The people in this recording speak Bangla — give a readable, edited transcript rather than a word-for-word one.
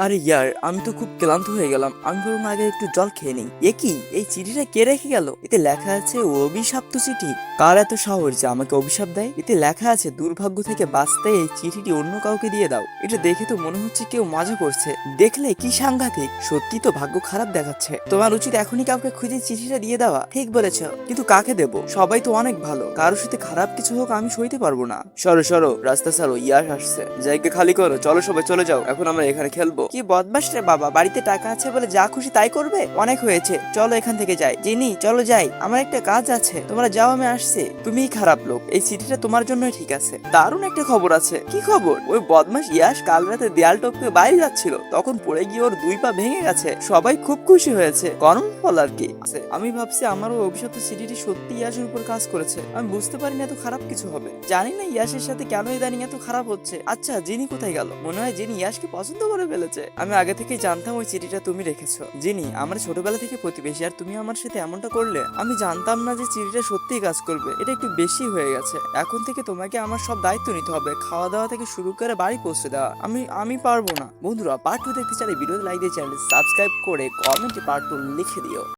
আরে ইয়ার, আমি তো খুব ক্লান্ত হয়ে গেলাম। আমি বরং আগে একটু জল খেয়ে নিই। এ কি, এই চিঠিটা কে রেখে গেল? এতে লেখা আছে অভিশপ্ত চিঠি। কার এত সাহস যে আমাকে অভিশাপ দেয়? এতে লেখা আছে দুর্ভাগ্য থেকে বাঁচতে এই চিঠিটি অন্য কাউকে দিয়ে দাও। এটা দেখে তো মনে হচ্ছে কেউ মজা করছে। দেখলে কি সাংঘাতিক, সত্যি তো ভাগ্য খারাপ দেখাচ্ছে। তোমার উচিত এখনই কাউকে খুঁজে চিঠিটা দিয়ে দেওয়া। ঠিক বলেছ, কিন্তু কাকে দেব? সবাই তো অনেক ভালো, কারোর সাথে খারাপ কিছু হোক আমি সইতে পারবো না। সরো সরো, রাস্তা ছাড়ো, ইয়াস আসছে। জায়গা খালি করো, চলো সবাই চলে যাও, এখন আমরা এখানে খেলবো। কি বদমাস রে বাবা, বাড়িতে টাকা আছে বলে যা খুশি তাই করবে? অনেক হয়েছে, চলো এখান থেকে যাই। জিনি চলো যাই, আমার একটা কাজ আছে। তোমরা যাও, আমি আসছি। তুমিই খারাপ লোক, এই চিঠিটা তোমার জন্যই ঠিক আছে। দারুণ একটা খবর আছে। কি খবর? ওই বদমাস ইয়াস কাল রাতে দেয়াল টপকে বাইরে যাচ্ছিল, তখন পড়ে গিয়ে ওর 2 পা ভেঙে গেছে। সবাই খুব খুশি হয়েছে, কর্মফল আর কি। আমি ভাবছি আমারও অভিশপ্ত চিঠিটি সত্যি ইয়াসের উপর কাজ করেছে। আমি বুঝতে পারিনি এত খারাপ কিছু হবে। জানি না ইয়াসের সাথে কেন ইদানিং এত খারাপ হচ্ছে। আচ্ছা, জিনি কোথায় গেল? মনে হয় জিনি ইয়াসকে পছন্দ করে ফেলেছে। আমি আগে থেকেই জানতাম ওই চিঠিটা তুমি রেখেছো। জিনি আমার ছোটবেলা থেকে প্রতিবেশী, আর তুমি আমার সাথে এমনটা করলে। আমি জানতাম না যে চিঠিটা সত্যিই কাজ করবে। এটা একটু বেশি হয়ে গেছে। এখন থেকে তোমাকে আমার সব দায়িত্ব নিতে হবে, খাওয়া দাওয়া থেকে শুরু করে বাড়ি পৌঁছে দেওয়া। আমি পারবো না। বন্ধুরা, পার্ট 2 দেখতে চাইলে ভিডিওতে লাইক দিয়ে চ্যানেল সাবস্ক্রাইব করে কমেন্টে পার্ট 2 লিখে দিও।